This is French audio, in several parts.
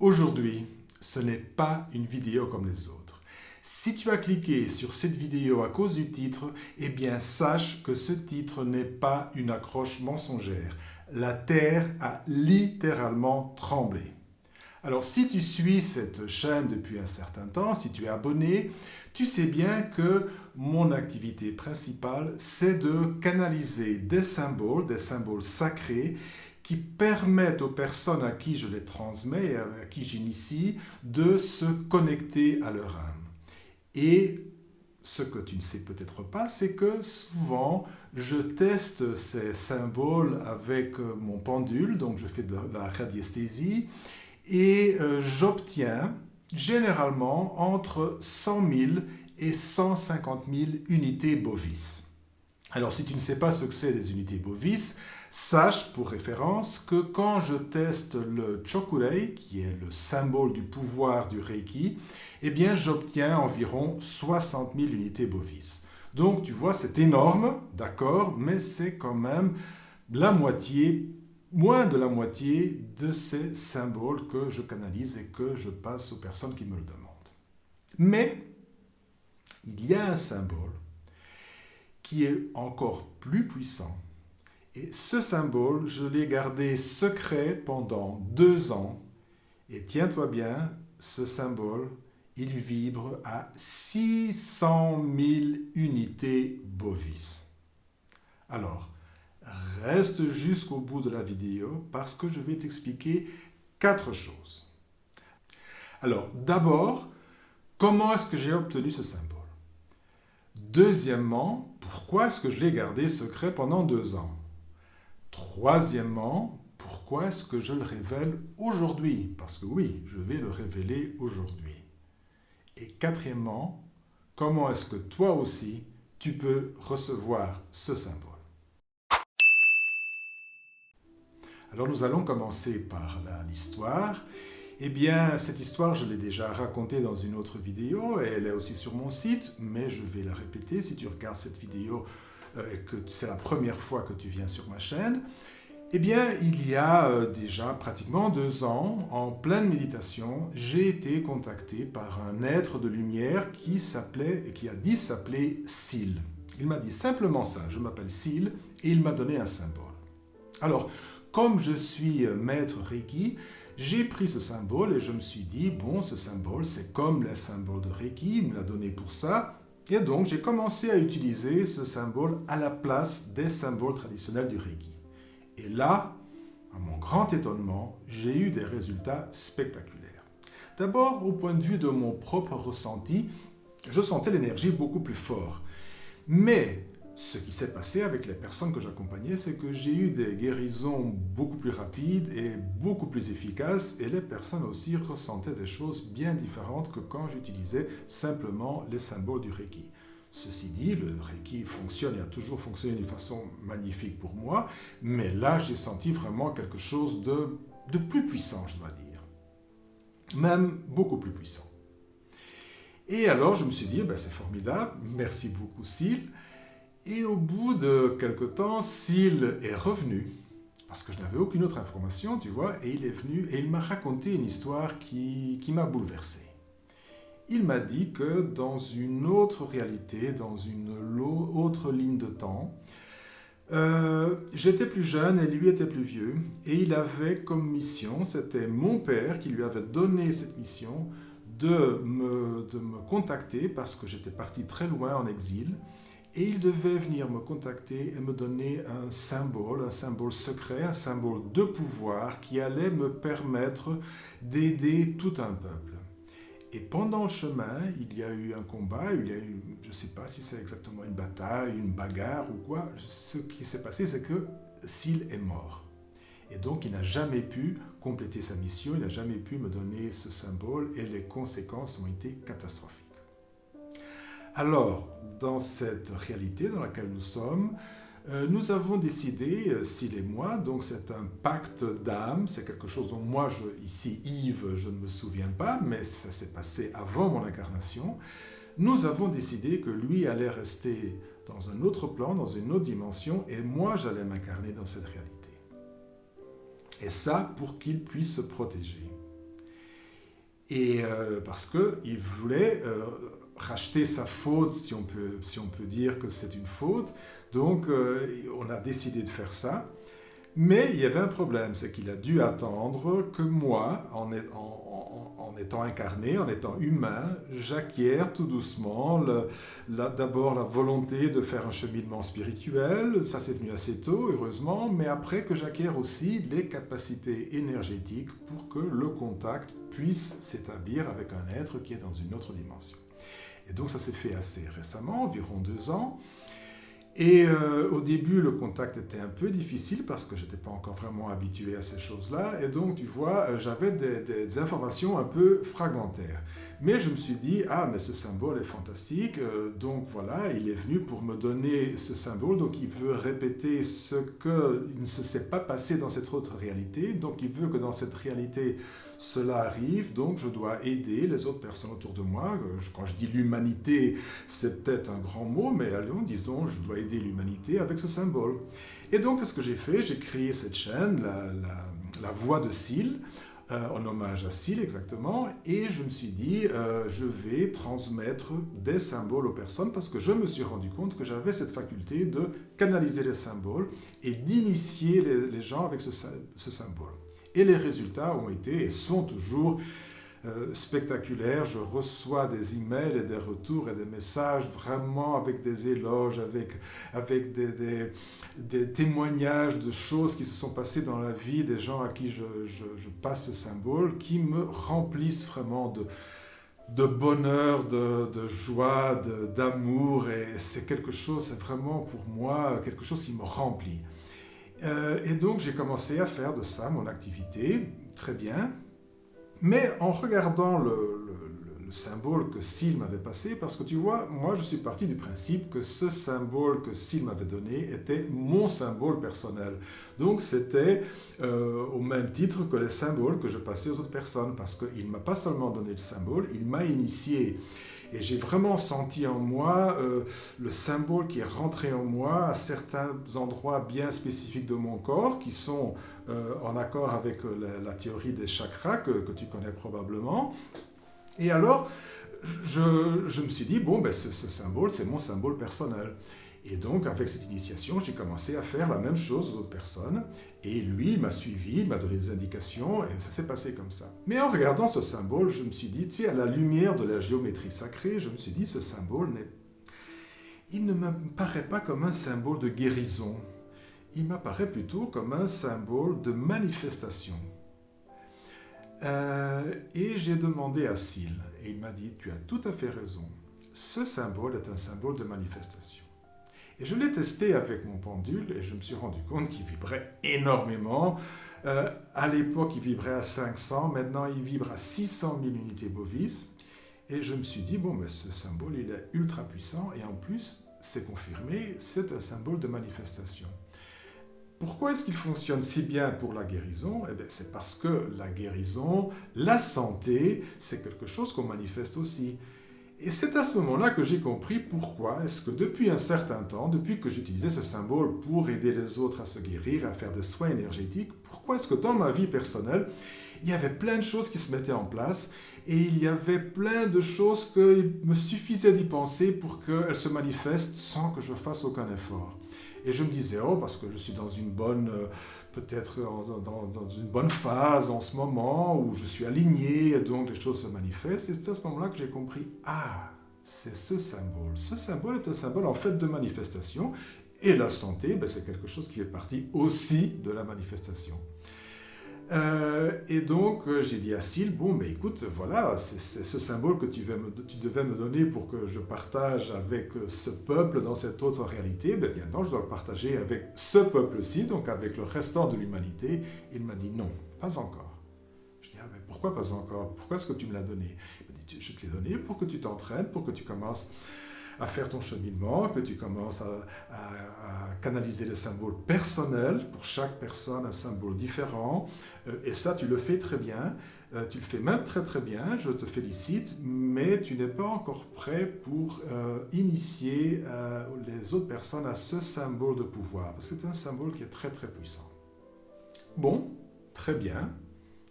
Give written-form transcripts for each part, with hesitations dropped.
Aujourd'hui, ce n'est pas une vidéo comme les autres. Si tu as cliqué sur cette vidéo à cause du titre, eh bien sache que ce titre n'est pas une accroche mensongère. La Terre a littéralement tremblé. Alors si tu suis cette chaîne depuis un certain temps, si tu es abonné, tu sais bien que mon activité principale, c'est de canaliser des symboles sacrés, qui permettent aux personnes à qui je les transmets et à qui j'initie de se connecter à leur âme. Et ce que tu ne sais peut-être pas, c'est que souvent, je teste ces symboles avec mon pendule, donc je fais de la radiesthésie, et j'obtiens généralement entre 100 000 et 150 000 unités bovis. Alors, si tu ne sais pas ce que c'est des unités bovis, sache pour référence que quand je teste le Chokurei, qui est le symbole du pouvoir du Reiki, eh bien, j'obtiens environ 60 000 unités bovis. Donc, tu vois, c'est énorme, d'accord, mais c'est quand même la moitié, moins de la moitié de ces symboles que je canalise et que je passe aux personnes qui me le demandent. Mais, il y a un symbole qui est encore plus puissant. Et ce symbole, je l'ai gardé secret pendant 2 ans. Et tiens-toi bien, ce symbole, il vibre à 600 000 unités bovis. Alors, reste jusqu'au bout de la vidéo parce que je vais t'expliquer 4 choses. Alors, d'abord, comment est-ce que j'ai obtenu ce symbole? Deuxièmement, pourquoi est-ce que je l'ai gardé secret pendant 2 ans? Troisièmement, pourquoi est-ce que je le révèle aujourd'hui? Parce que oui, je vais le révéler aujourd'hui. Et quatrièmement, comment est-ce que toi aussi, tu peux recevoir ce symbole? Alors nous allons commencer par l'histoire. Eh bien, cette histoire, je l'ai déjà racontée dans une autre vidéo, et elle est aussi sur mon site, mais je vais la répéter si tu regardes cette vidéo et que c'est la première fois que tu viens sur ma chaîne. Eh bien, il y a déjà pratiquement 2 ans, en pleine méditation, j'ai été contacté par un être de lumière qui a dit s'appeler Syl. Il m'a dit simplement ça, je m'appelle Syl, et il m'a donné un symbole. Alors, comme je suis maître Reiki, j'ai pris ce symbole et je me suis dit, bon, ce symbole, c'est comme les symboles de Reiki, il me l'a donné pour ça. Et donc, j'ai commencé à utiliser ce symbole à la place des symboles traditionnels du Reiki. Et là, à mon grand étonnement, j'ai eu des résultats spectaculaires. D'abord, au point de vue de mon propre ressenti, je sentais l'énergie beaucoup plus fort. Mais ce qui s'est passé avec les personnes que j'accompagnais, c'est que j'ai eu des guérisons beaucoup plus rapides et beaucoup plus efficaces, et les personnes aussi ressentaient des choses bien différentes que quand j'utilisais simplement les symboles du Reiki. Ceci dit, le Reiki fonctionne et a toujours fonctionné d'une façon magnifique pour moi, mais là, j'ai senti vraiment quelque chose de plus puissant, je dois dire. Même beaucoup plus puissant. Et alors, je me suis dit, ben, c'est formidable, merci beaucoup, Syl. Et au bout de quelque temps, Syl est revenu, parce que je n'avais aucune autre information, tu vois, et il est venu et il m'a raconté une histoire qui m'a bouleversé. Il m'a dit que dans une autre réalité, dans une autre ligne de temps, j'étais plus jeune et lui était plus vieux, et il avait comme mission, c'était mon père qui lui avait donné cette mission, de me contacter parce que j'étais parti très loin en exil, et il devait venir me contacter et me donner un symbole secret, un symbole de pouvoir qui allait me permettre d'aider tout un peuple. Et pendant le chemin, il y a eu un combat, il y a eu, je ne sais pas si c'est exactement une bataille, une bagarre ou quoi. Ce qui s'est passé, c'est que Syl est mort. Et donc, il n'a jamais pu compléter sa mission, il n'a jamais pu me donner ce symbole, et les conséquences ont été catastrophiques. Alors, dans cette réalité dans laquelle nous sommes, nous avons décidé, Syl et moi, donc c'est un pacte d'âme, c'est quelque chose dont moi, ici Yves, je ne me souviens pas, mais ça s'est passé avant mon incarnation. Nous avons décidé que lui allait rester dans un autre plan, dans une autre dimension, et moi j'allais m'incarner dans cette réalité. Et ça pour qu'il puisse se protéger. Et parce qu'il voulait racheter sa faute, si on peut dire que c'est une faute. Donc on a décidé de faire ça. Mais il y avait un problème, c'est qu'il a dû attendre que moi, en étant incarné, en étant humain, j'acquière tout doucement d'abord la volonté de faire un cheminement spirituel, ça c'est venu assez tôt, heureusement, mais après que j'acquière aussi les capacités énergétiques pour que le contact puisse s'établir avec un être qui est dans une autre dimension. Et donc ça s'est fait assez récemment, environ 2 ans. Et au début, le contact était un peu difficile parce que je n'étais pas encore vraiment habitué à ces choses-là. Et donc, tu vois, j'avais des informations un peu fragmentaires. Mais je me suis dit, ah, mais ce symbole est fantastique. Donc voilà, il est venu pour me donner ce symbole. Donc il veut répéter ce qu'il ne se s'est pas passé dans cette autre réalité. Donc il veut que dans cette réalité, cela arrive, donc je dois aider les autres personnes autour de moi. Quand je dis l'humanité, c'est peut-être un grand mot, mais allons, disons, je dois aider l'humanité avec ce symbole. Et donc, qu'est-ce que j'ai fait? J'ai créé cette chaîne, la voix de Syl, en hommage à Syl exactement, et je me suis dit, je vais transmettre des symboles aux personnes parce que je me suis rendu compte que j'avais cette faculté de canaliser les symboles et d'initier les gens avec ce symbole. Et les résultats ont été et sont toujours spectaculaires. Je reçois des emails et des retours et des messages vraiment avec des éloges, avec des témoignages de choses qui se sont passées dans la vie des gens à qui je passe ce symbole, qui me remplissent vraiment de bonheur, de joie, d'amour. Et c'est quelque chose, c'est vraiment pour moi quelque chose qui me remplit. Et donc j'ai commencé à faire de ça mon activité, très bien, mais en regardant le symbole que Syl m'avait passé, parce que tu vois, moi je suis parti du principe que ce symbole que Syl m'avait donné était mon symbole personnel. Donc c'était au même titre que les symboles que je passais aux autres personnes, parce qu'il ne m'a pas seulement donné le symbole, il m'a initié. Et j'ai vraiment senti en moi le symbole qui est rentré en moi à certains endroits bien spécifiques de mon corps, qui sont en accord avec la théorie des chakras que tu connais probablement. Et alors, je me suis dit, bon, ben, ce symbole, c'est mon symbole personnel. Et donc, avec cette initiation, j'ai commencé à faire la même chose aux autres personnes. Et lui, il m'a suivi, il m'a donné des indications, et ça s'est passé comme ça. Mais en regardant ce symbole, je me suis dit, tu sais, à la lumière de la géométrie sacrée, je me suis dit, ce symbole, il ne me paraît pas comme un symbole de guérison. Il m'apparaît plutôt comme un symbole de manifestation. Et j'ai demandé à Syl, et il m'a dit, tu as tout à fait raison. Ce symbole est un symbole de manifestation. Et je l'ai testé avec mon pendule et je me suis rendu compte qu'il vibrait énormément. À l'époque, il vibrait à 500, maintenant il vibre à 600 000 unités bovis. Et je me suis dit, bon, ben, ce symbole, il est ultra puissant et en plus, c'est confirmé, c'est un symbole de manifestation. Pourquoi est-ce qu'il fonctionne si bien pour la guérison? Eh bien, c'est parce que la guérison, la santé, c'est quelque chose qu'on manifeste aussi. Et c'est à ce moment-là que j'ai compris pourquoi est-ce que depuis un certain temps, depuis que j'utilisais ce symbole pour aider les autres à se guérir, à faire des soins énergétiques, pourquoi est-ce que dans ma vie personnelle, il y avait plein de choses qui se mettaient en place et il y avait plein de choses qu'il me suffisait d'y penser pour qu'elles se manifestent sans que je fasse aucun effort. Et je me disais, oh, parce que je suis dans une bonne, peut-être dans une bonne phase en ce moment, où je suis aligné, et donc les choses se manifestent. Et c'est à ce moment-là que j'ai compris, ah, c'est ce symbole. Ce symbole est un symbole en fait de manifestation. Et la santé, ben, c'est quelque chose qui fait partie aussi de la manifestation. Et donc, j'ai dit à Syl, bon, mais écoute, voilà, c'est ce symbole que tu devais me donner pour que je partage avec ce peuple dans cette autre réalité. Ben, maintenant, je dois le partager avec ce peuple-ci, donc avec le restant de l'humanité. Il m'a dit non, pas encore. Je dis, ah, mais pourquoi pas encore? Pourquoi est-ce que tu me l'as donné? Il m'a dit, je te l'ai donné pour que tu t'entraînes, pour que tu commences à faire ton cheminement, que tu commences à canaliser les symboles personnels, pour chaque personne un symbole différent, et ça tu le fais très bien, tu le fais même très très bien, je te félicite, mais tu n'es pas encore prêt pour initier les autres personnes à ce symbole de pouvoir, parce que c'est un symbole qui est très très puissant. Bon, très bien,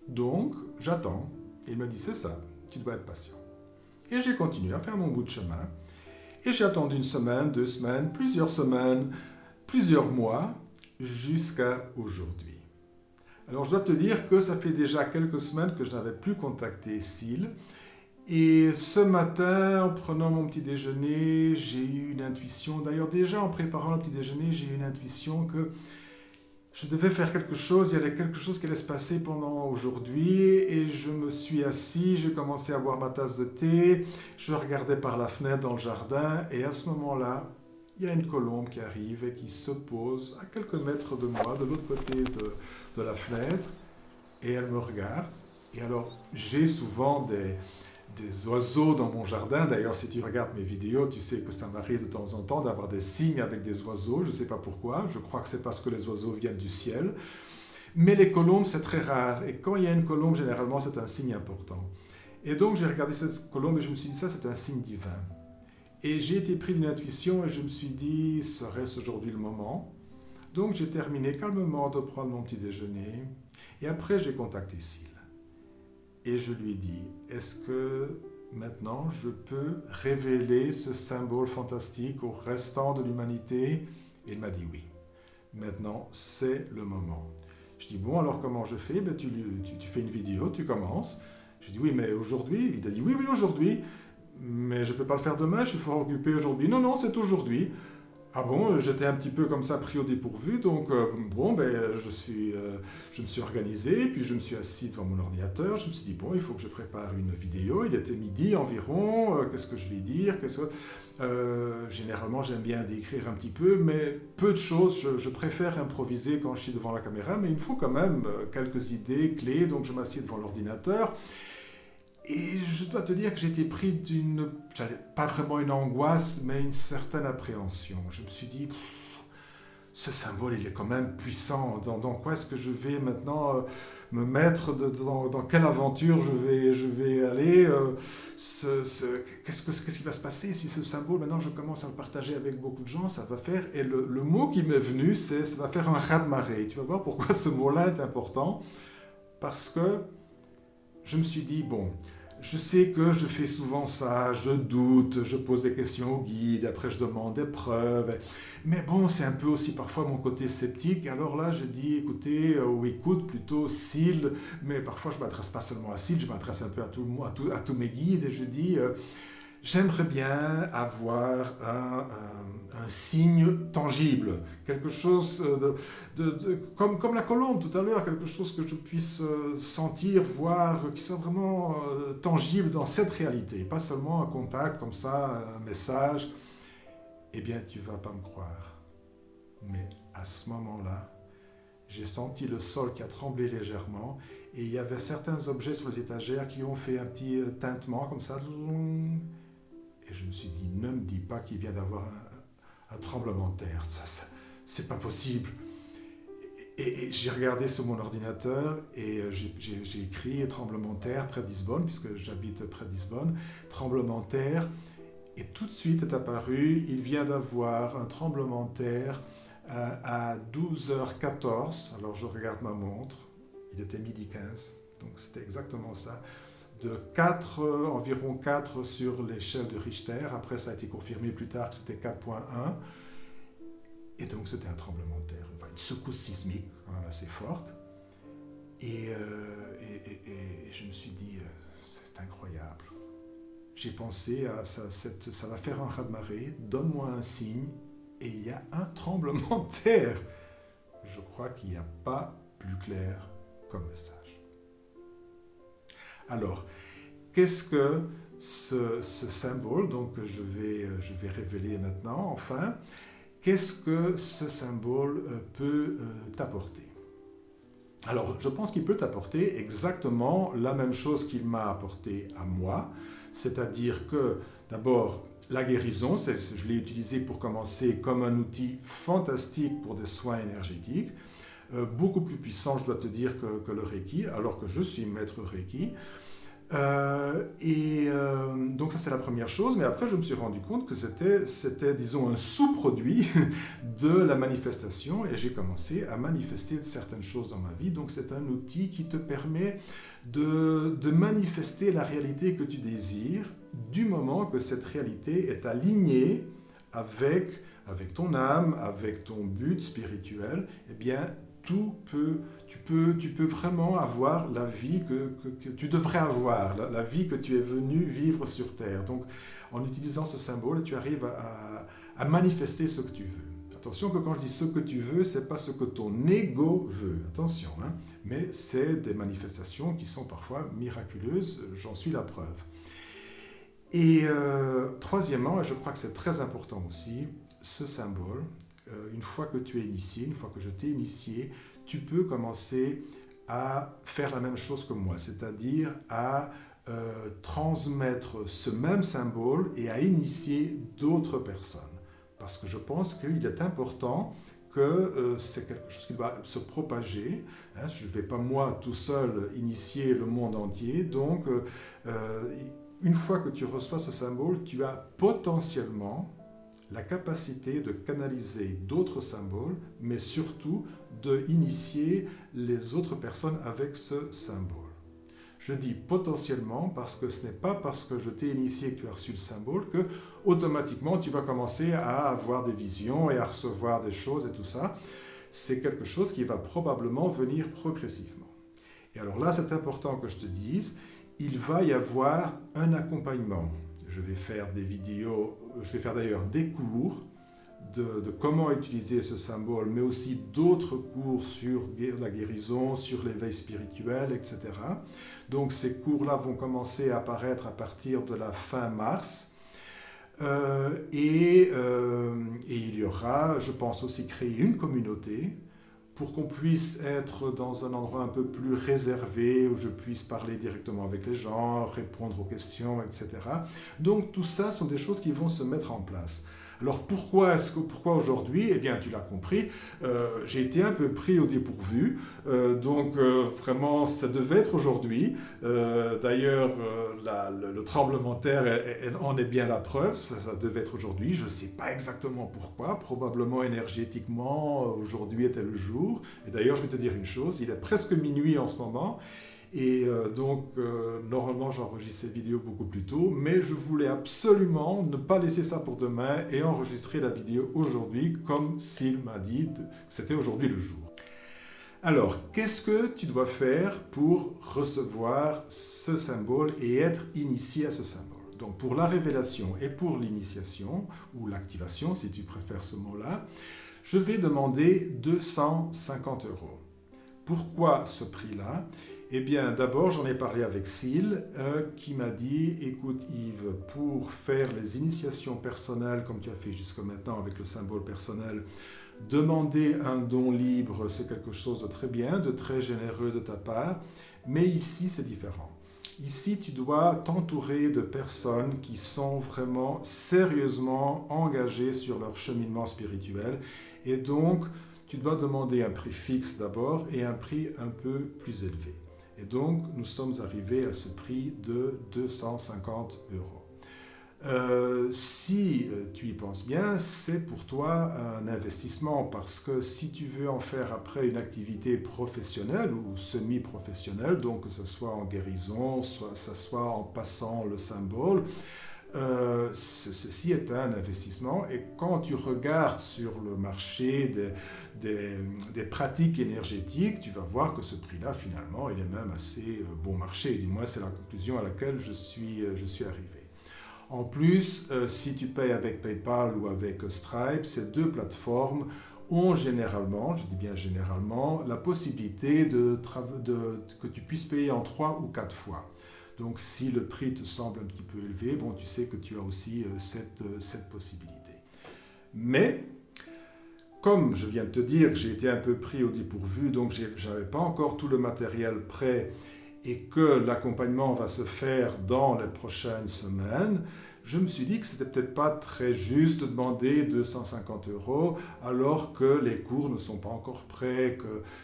donc j'attends. Et il m'a dit, c'est ça, tu dois être patient. Et j'ai continué à faire mon bout de chemin. Et j'ai attendu 1 semaine, 2 semaines, plusieurs mois, jusqu'à aujourd'hui. Alors je dois te dire que ça fait déjà quelques semaines que je n'avais plus contacté Syl. Et ce matin, en prenant mon petit déjeuner, j'ai eu une intuition. D'ailleurs, déjà en préparant le petit déjeuner, j'ai eu une intuition que je devais faire quelque chose, il y avait quelque chose qui allait se passer pendant aujourd'hui, et je me suis assis, j'ai commencé à boire ma tasse de thé, je regardais par la fenêtre dans le jardin, et à ce moment-là, il y a une colombe qui arrive et qui se pose à quelques mètres de moi, de l'autre côté de la fenêtre, et elle me regarde. Et alors, j'ai souvent des oiseaux dans mon jardin. D'ailleurs, si tu regardes mes vidéos, tu sais que ça m'arrive de temps en temps d'avoir des signes avec des oiseaux. Je ne sais pas pourquoi. Je crois que c'est parce que les oiseaux viennent du ciel. Mais les colombes, c'est très rare. Et quand il y a une colombe, généralement, c'est un signe important. Et donc, j'ai regardé cette colombe et je me suis dit, ça, c'est un signe divin. Et j'ai été pris d'une intuition et je me suis dit, serait-ce aujourd'hui le moment? Donc, j'ai terminé calmement de prendre mon petit déjeuner. Et après, j'ai contacté Syl. Et je lui ai dit, est-ce que maintenant je peux révéler ce symbole fantastique au restant de l'humanité? Et il m'a dit oui. Maintenant, c'est le moment. Je dis, bon, alors comment je fais? Ben, tu fais une vidéo, tu commences. Je dis, oui, mais aujourd'hui? Il a dit, oui, aujourd'hui. Mais je ne peux pas le faire demain, je suis fort occupé aujourd'hui. Non, c'est aujourd'hui. Ah bon, j'étais un petit peu comme ça pris au dépourvu, donc je me suis organisé, puis je me suis assis devant mon ordinateur, je me suis dit, bon, il faut que je prépare une vidéo, il était midi environ, qu'est-ce que je vais dire, généralement j'aime bien décrire un petit peu, mais peu de choses, je préfère improviser quand je suis devant la caméra, mais il me faut quand même quelques idées clés, donc je m'assieds devant l'ordinateur. Et je dois te dire que j'ai été pris pas vraiment une angoisse, mais une certaine appréhension. Je me suis dit, ce symbole, il est quand même puissant. Dans quoi est-ce que je vais maintenant me mettre, dans quelle aventure je vais aller qu'est-ce qui va se passer si ce symbole, maintenant je commence à le partager avec beaucoup de gens, ça va faire... Et le mot qui m'est venu, c'est ça va faire un raz-de-marée. Tu vas voir pourquoi ce mot-là est important. Parce que je me suis dit, bon... Je sais que je fais souvent ça, je doute, je pose des questions au guide, après je demande des preuves. Mais bon, c'est un peu aussi parfois mon côté sceptique. Alors là, je dis, écoutez, ou écoute plutôt Syl, mais parfois je ne m'adresse pas seulement à Syl, je m'adresse un peu à tous mes guides et je dis, j'aimerais bien avoir un signe tangible, quelque chose comme la colombe tout à l'heure, quelque chose que je puisse sentir, voir, qui soit vraiment tangible dans cette réalité, pas seulement un contact comme ça, un message. Eh bien, tu ne vas pas me croire. Mais à ce moment-là, j'ai senti le sol qui a tremblé légèrement et il y avait certains objets sur les étagères qui ont fait un petit tintement comme ça. Et je me suis dit, ne me dis pas qu'il vient d'avoir un tremblement de terre, c'est pas possible. Et j'ai regardé sur mon ordinateur et j'ai écrit tremblement de terre près de Lisbonne, puisque j'habite près de Lisbonne, tremblement de terre, et tout de suite est apparu, il vient d'avoir un tremblement de terre à 12h14, alors je regarde ma montre, il était midi 15, donc c'était exactement ça, de environ 4 sur l'échelle de Richter. Après, ça a été confirmé plus tard que c'était 4.1. Et donc, c'était un tremblement de terre, enfin une secousse sismique quand même assez forte. Et je me suis dit, c'est incroyable. J'ai pensé à ça, ça va faire un raz-de-marée, donne-moi un signe, et il y a un tremblement de terre. Je crois qu'il n'y a pas plus clair comme message. Alors, qu'est-ce que ce symbole, donc je vais révéler maintenant, enfin, qu'est-ce que ce symbole peut t'apporter? Alors, je pense qu'il peut t'apporter exactement la même chose qu'il m'a apporté à moi, c'est-à-dire que, d'abord, la guérison, je l'ai utilisé pour commencer comme un outil fantastique pour des soins énergétiques, beaucoup plus puissant, je dois te dire, que le Reiki, alors que je suis maître Reiki. Donc ça c'est la première chose, mais après je me suis rendu compte que c'était disons un sous-produit de la manifestation et j'ai commencé à manifester certaines choses dans ma vie. Donc c'est un outil qui te permet de manifester la réalité que tu désires, du moment que cette réalité est alignée avec ton âme, avec ton but spirituel, eh bien, tu peux vraiment avoir la vie que tu devrais avoir, la vie que tu es venu vivre sur Terre. Donc, en utilisant ce symbole, tu arrives à manifester ce que tu veux. Attention que quand je dis ce que tu veux, ce n'est pas ce que ton ego veut. Attention, hein, mais c'est des manifestations qui sont parfois miraculeuses, j'en suis la preuve. Et troisièmement, et je crois que c'est très important aussi, ce symbole, une fois que tu es initié, une fois que je t'ai initié, tu peux commencer à faire la même chose que moi, c'est-à-dire à transmettre ce même symbole et à initier d'autres personnes. Parce que je pense qu'il est important que c'est quelque chose qui doit se propager. Hein, je ne vais pas moi tout seul initier le monde entier. Donc, une fois que tu reçois ce symbole, tu as potentiellement la capacité de canaliser d'autres symboles, mais surtout d'initier les autres personnes avec ce symbole. Je dis potentiellement parce que ce n'est pas parce que je t'ai initié que tu as reçu le symbole que automatiquement tu vas commencer à avoir des visions et à recevoir des choses et tout ça. C'est quelque chose qui va probablement venir progressivement. Et alors là, c'est important que je te dise, il va y avoir un accompagnement. Je vais faire des vidéos, je vais faire d'ailleurs des cours de comment utiliser ce symbole, mais aussi d'autres cours sur la guérison, sur l'éveil spirituel, etc. Donc ces cours-là vont commencer à apparaître à partir de la fin mars. Et il y aura, je pense aussi, créer une communauté pour qu'on puisse être dans un endroit un peu plus réservé, où je puisse parler directement avec les gens, répondre aux questions, etc. Donc tout ça sont des choses qui vont se mettre en place. Alors pourquoi aujourd'hui? Eh bien, tu l'as compris, j'ai été un peu pris au dépourvu, donc vraiment, ça devait être aujourd'hui. D'ailleurs, le tremblement de terre en est bien la preuve, ça devait être aujourd'hui. Je ne sais pas exactement pourquoi, probablement énergétiquement, aujourd'hui était le jour. Et d'ailleurs, je vais te dire une chose, il est presque minuit en ce moment. Et normalement, j'enregistre ces vidéos beaucoup plus tôt, mais je voulais absolument ne pas laisser ça pour demain et enregistrer la vidéo aujourd'hui, comme s'il m'a dit que c'était aujourd'hui le jour. Alors, qu'est-ce que tu dois faire pour recevoir ce symbole et être initié à ce symbole? Donc, pour la révélation et pour l'initiation, ou l'activation, si tu préfères ce mot-là, je vais demander 250 €. Pourquoi ce prix-là? Eh bien, d'abord, j'en ai parlé avec Syl, qui m'a dit, écoute Yves, pour faire les initiations personnelles, comme tu as fait jusqu'à maintenant avec le symbole personnel, demander un don libre, c'est quelque chose de très bien, de très généreux de ta part, mais ici, c'est différent. Ici, tu dois t'entourer de personnes qui sont vraiment sérieusement engagées sur leur cheminement spirituel, et donc, tu dois demander un prix fixe d'abord et un prix un peu plus élevé. Et donc, nous sommes arrivés à ce prix de 250 €. Si tu y penses bien, c'est pour toi un investissement parce que si tu veux en faire après une activité professionnelle ou semi-professionnelle, donc que ce soit en guérison, soit ce soit en passant le symbole, ceci est un investissement et quand tu regardes sur le marché des pratiques énergétiques, tu vas voir que ce prix-là, finalement, il est même assez bon marché. Du moins, c'est la conclusion à laquelle je suis arrivé. En plus, si tu payes avec PayPal ou avec Stripe, ces deux plateformes ont généralement, je dis bien généralement, la possibilité que tu puisses payer en 3 ou 4 fois. Donc, si le prix te semble un petit peu élevé, bon, tu sais que tu as aussi cette possibilité. Mais, comme je viens de te dire, j'ai été un peu pris au dépourvu, donc je n'avais pas encore tout le matériel prêt et que l'accompagnement va se faire dans les prochaines semaines, je me suis dit que ce n'était peut-être pas très juste de demander 250 € alors que les cours ne sont pas encore prêts,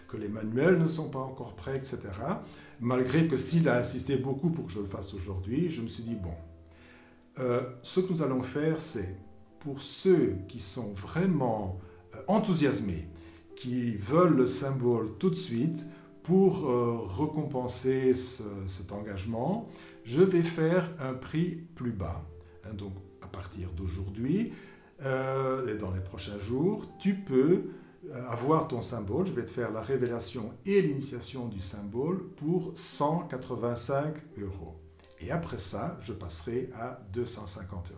que les manuels ne sont pas encore prêts, etc. Malgré que Syl a insisté beaucoup pour que je le fasse aujourd'hui, je me suis dit, bon, ce que nous allons faire, c'est pour ceux qui sont vraiment enthousiasmés, qui veulent le symbole tout de suite, pour récompenser cet engagement, je vais faire un prix plus bas. Donc, à partir d'aujourd'hui, et dans les prochains jours, tu peux avoir ton symbole. Je vais te faire la révélation et l'initiation du symbole pour 185 €. Et après ça, je passerai à 250 €.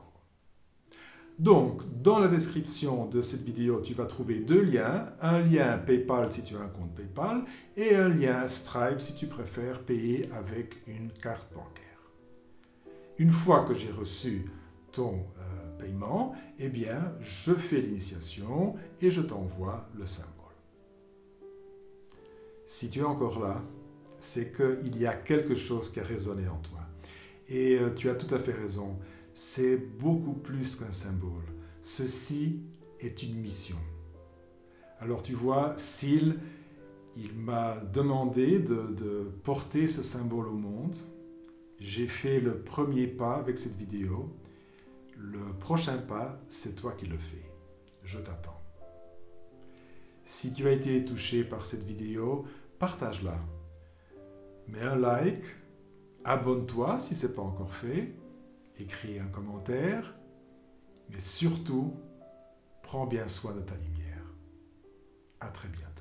Donc, dans la description de cette vidéo, tu vas trouver deux liens. Un lien PayPal si tu as un compte PayPal et un lien Stripe si tu préfères payer avec une carte bancaire. Une fois que j'ai reçu ton paiement, eh bien, je fais l'initiation et je t'envoie le symbole. Si tu es encore là, c'est qu'il y a quelque chose qui a résonné en toi. Et tu as tout à fait raison. C'est beaucoup plus qu'un symbole. Ceci est une mission. Alors tu vois, Syl, il m'a demandé de porter ce symbole au monde. J'ai fait le premier pas avec cette vidéo. Le prochain pas, c'est toi qui le fais. Je t'attends. Si tu as été touché par cette vidéo, partage-la. Mets un like, abonne-toi si ce n'est pas encore fait. Écris un commentaire, mais surtout, prends bien soin de ta lumière. À très bientôt.